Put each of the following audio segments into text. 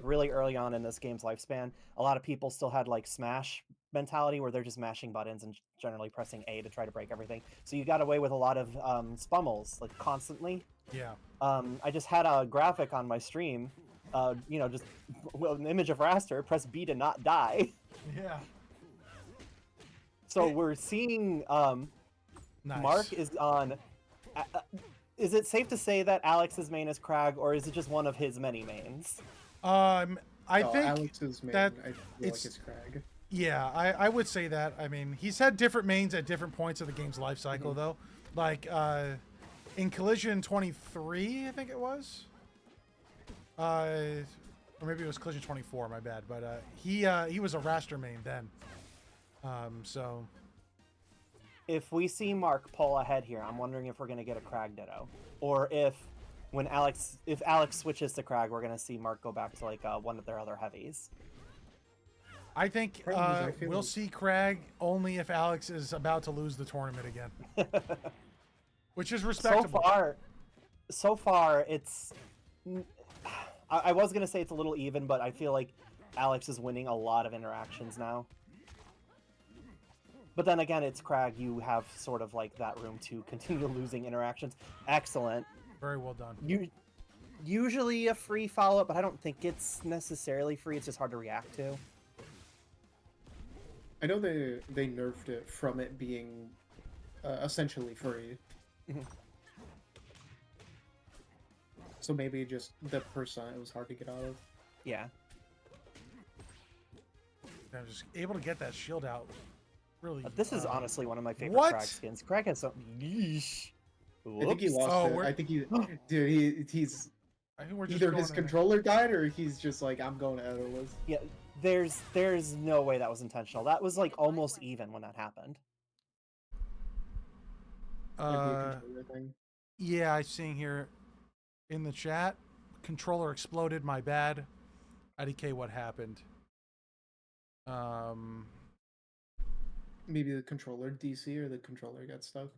really early on in this game's lifespan, a lot of people still had like Smash mentality where they're just mashing buttons and generally pressing A to try to break everything. So you got away with a lot of spummels like constantly. Yeah. I just had a graphic on my stream, you know, just an image of Raster, press B to not die. Yeah. So we're seeing Nice. Mark is on. Is it safe to say that Alex's main is Crag, or is it just one of his many mains? I think Alex's main, that I feel like it's Crag. Yeah, I would say that. I mean, he's had different mains at different points of the game's life cycle, though. Like, in Collision 23, I think it was. Or maybe it was Collision 24, my bad. But he was a Raster main then. So... If we see Mark pull ahead here, I'm wondering if we're going to get a Crag Ditto. Or if Alex switches to Crag, we're going to see Mark go back to like one of their other heavies. I think we'll see Crag only if Alex is about to lose the tournament again. Which is respectable. So far, it's... I was going to say it's a little even, but I feel like Alex is winning a lot of interactions now. But then again, it's Crag. You have sort of like that room to continue losing interactions. Excellent. Very well done. Usually a free follow-up, but I don't think it's necessarily free. It's just hard to react to. I know they nerfed it from it being essentially free. So maybe just the percent was hard to get out of. Yeah. I'm just able to get that shield out. Really, this is honestly one of my favorite Crag skins. Crag has something. Yeesh. I think he lost it. I think he's either his controller died or he's just like, I'm going Etherless. Yeah, there's no way that was intentional. That was like almost even when that happened. Yeah, I'm seeing here in the chat, controller exploded. My bad. IDK, what happened? Maybe the controller DC or the controller got stuck.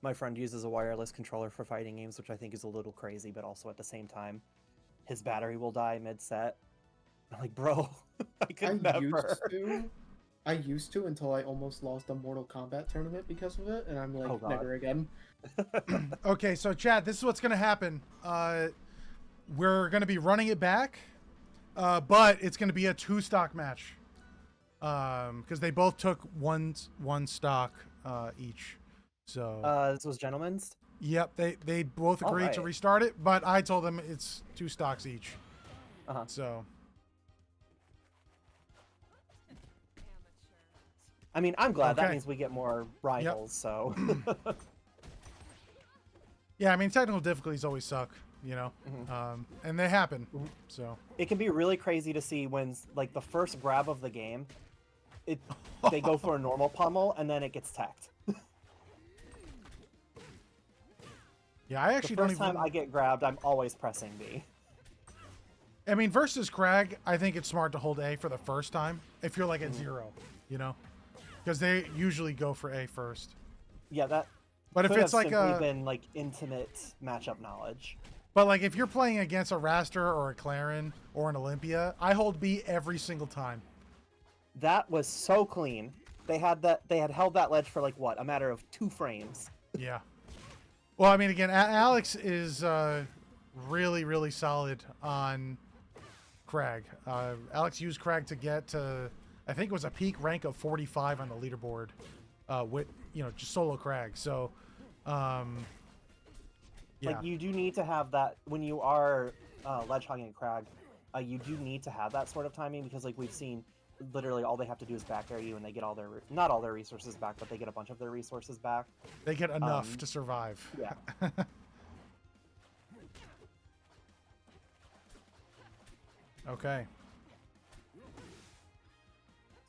My friend uses a wireless controller for fighting games, which I think is a little crazy, but also at the same time, his battery will die mid-set. I'm like, bro, I could never. I used to until I almost lost a Mortal Kombat tournament because of it, and I'm like, oh, never again. Okay, so chat, this is what's going to happen. We're going to be running it back, but it's going to be a 2-stock match. Because they both took one stock each. So this was gentlemen's? Yep, they both agreed to restart it, but I told them it's 2 stocks each. So I mean, I'm glad. That means we get more rivals, so... Yeah, I mean, technical difficulties always suck, you know? And they happen, so... It can be really crazy to see when, like, the first grab of the game, they go for a normal pummel, and then it gets teched. Yeah, I actually don't even... The first time I get grabbed, I'm always pressing B. I mean, versus Crag, I think it's smart to hold A for the first time, if you're, like, at 0, you know? Because they usually go for A first. Yeah, that. But if it's like been like intimate matchup knowledge. But like if you're playing against a Raster or a Clarin or an Olympia, I hold B every single time. That was so clean. They had held that ledge for like what, a matter of 2 frames. Yeah. Well, I mean, again, Alex is really, really solid on Crag. Alex used Crag to get to. I think it was a peak rank of 45 on the leaderboard, with just solo Crag. So, yeah. Like you do need to have that when you are ledge hogging Crag. You do need to have that sort of timing because, like we've seen, literally all they have to do is back air you, and they get all their not all their resources back, but they get a bunch of their resources back. They get enough to survive. Yeah. Okay.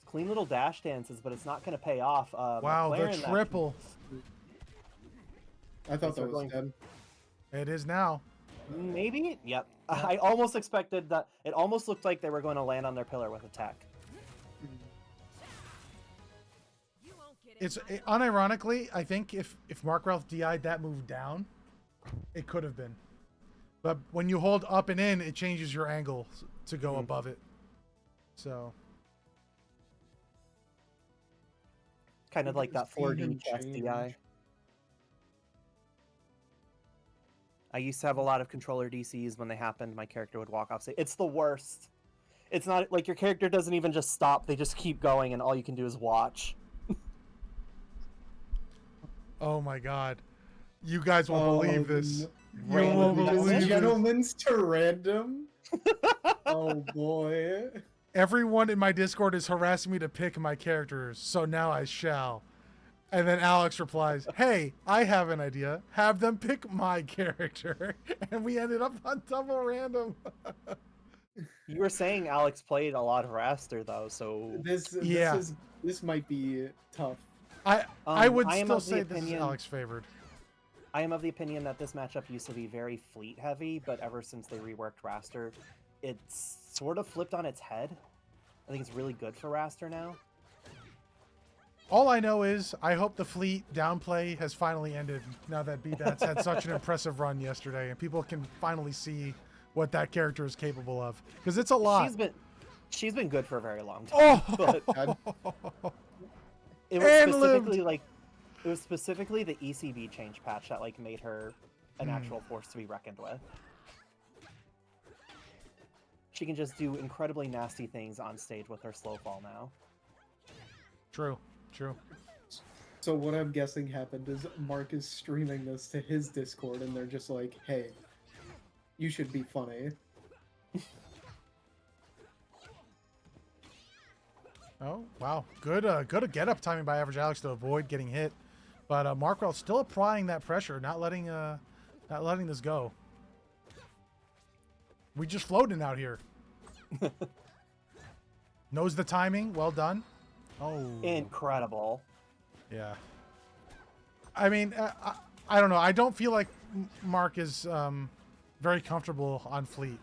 Clean little dash dances, but it's not going to pay off. Wow, the triple. I thought that was dead. It is now. Maybe? Yep. I almost expected that. It almost looked like they were going to land on their pillar with a tech. It's unironically, I think if Markrealth DI'd that move down, it could have been. But when you hold up and in, it changes your angle to go above it. So kind of like that 4D chess DI. I used to have a lot of controller DCs. When they happened, my character would walk off. Say, it's the worst. It's not like your character doesn't even just stop. They just keep going, and all you can do is watch. oh my god. You guys won't believe this. You Random. won't believe this. Gentlemen's to random. Oh boy. Everyone in my Discord is harassing me to pick my characters, so now I shall. And then Alex replies, hey, I have an idea. Have them pick my character. And we ended up on double random. You were saying Alex played a lot of Raster, though, so... This might be tough. I would still say this is Alex's favored. I am of the opinion that this matchup used to be very fleet heavy, but ever since they reworked Raster, it's sort of flipped on its head. I think it's really good for Raster now. All I know is I hope the fleet downplay has finally ended now that B-Bats had such an impressive run yesterday, and people can finally see what that character is capable of. Because it's a lot. She's been good for a very long time. Oh! But it was specifically the ECB change patch that like made her an actual force to be reckoned with. She can just do incredibly nasty things on stage with her slow fall now. True. So what I'm guessing happened is Mark is streaming this to his Discord, and they're just like, hey, you should be funny. Oh, wow. Good get-up timing by Average Alex to avoid getting hit. But Markrealth still applying that pressure, not letting this go. We just floating out here. Knows the timing. Well done. Oh. Incredible. Yeah. I mean, I don't know. I don't feel like Mark is very comfortable on fleet.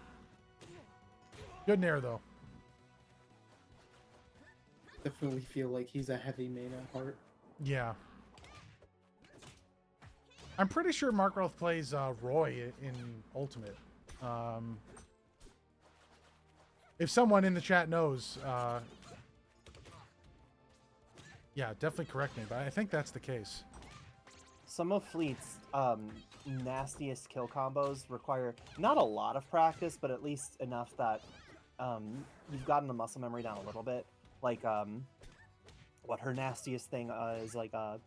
Good nair, though. Definitely feel like he's a heavy main at heart. Yeah. I'm pretty sure Markrealth plays Roy in Ultimate. If someone in the chat knows, yeah, definitely correct me, but I think that's the case. Some of Fleet's nastiest kill combos require not a lot of practice, but at least enough that you've gotten the muscle memory down a little bit. Like, what her nastiest thing is like a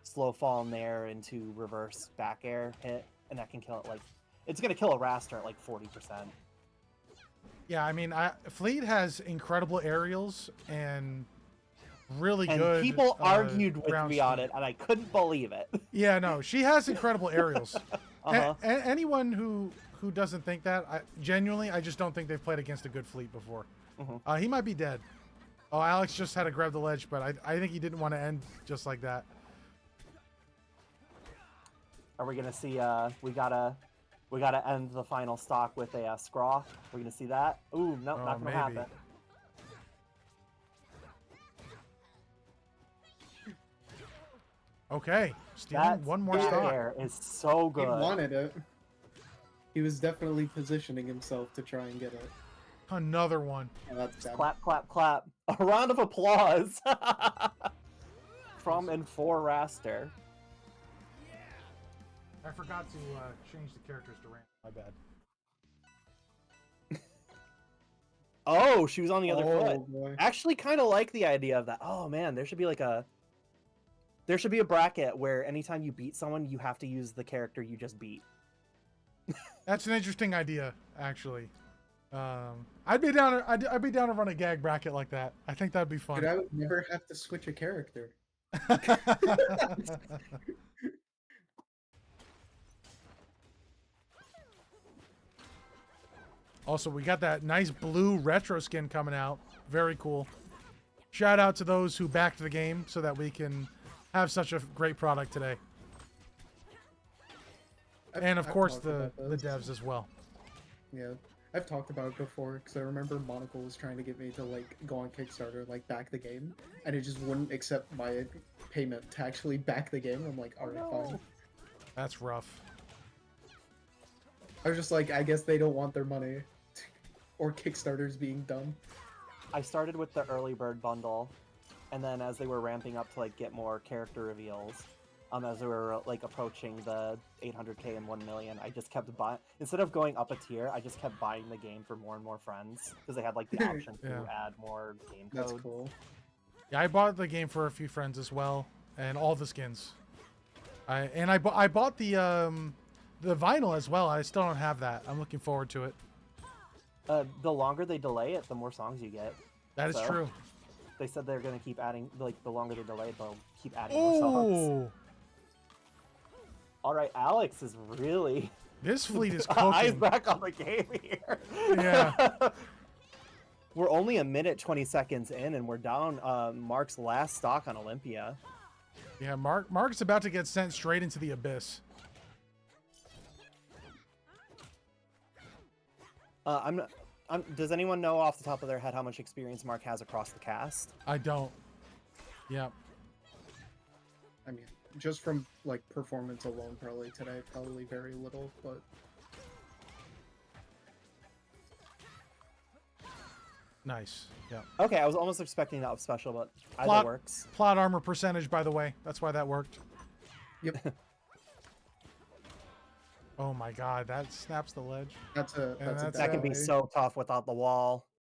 slow fall in there into reverse back air hit, and that can kill it like... It's going to kill a Raster at like 40%. Yeah, I mean, Fleet has incredible aerials and really and good. People argued with me on it, and I couldn't believe it. Yeah, no, she has incredible aerials. Anyone who doesn't think that, genuinely, I just don't think they've played against a good Fleet before. He might be dead. Oh, Alex just had to grab the ledge, but I think he didn't want to end just like that. Are we gonna see? We gotta end the final stock with a scraw. We're gonna see that. Ooh, no, not gonna happen. Okay, stealing one more stock. That is so good. He wanted it. He was definitely positioning himself to try and get it. Another one. Yeah, that's bad. Clap, clap, clap. A round of applause from and for Raster. I forgot to change the characters to random. My bad. Oh, she was on the other foot. Boy. Actually, kind of like the idea of that. Oh man, there should be a bracket where anytime you beat someone, you have to use the character you just beat. That's an interesting idea, actually. I'd be down to run a gag bracket like that. I think that'd be fun. Dude, I would never have to switch a character. Also, we got that nice blue retro skin coming out. Very cool. Shout out to those who backed the game so that we can have such a great product today. And of course the devs as well. Yeah, I've talked about it before because I remember Monocle was trying to get me to like go on Kickstarter, like back the game, and it just wouldn't accept my payment to actually back the game. I'm like, all right, fine. That's rough. I was just like, I guess they don't want their money, or Kickstarters being dumb. I started with the early bird bundle, and then as they were ramping up to like get more character reveals, as we were like approaching the 800K and 1 million, I just kept buying. Instead of going up a tier, I just kept buying the game for more and more friends because they had like the option to add more game codes. That's cool. Yeah, I bought the game for a few friends as well, and all the skins. I bought the vinyl as well. I still don't have that. I'm looking forward to it. The longer they delay it, the more songs you get. That is true. They said they're gonna keep adding. Like the longer they delay it, they'll keep adding more songs. All right, Alex is really. This fleet is cooking. Eyes back on the game here. Yeah. We're only a minute 20 seconds in, and we're down Mark's last stock on Olympia. Yeah, Mark's about to get sent straight into the abyss. Does anyone know off the top of their head how much experience Mark has across the cast? I don't. Yeah. I mean, just from like performance alone, probably today, probably very little, but. Nice. Yeah. Okay, I was almost expecting that special, but either works. Plot armor percentage, by the way. That's why that worked. Yep. Oh my god, that snaps the ledge. That can be so tough without the wall.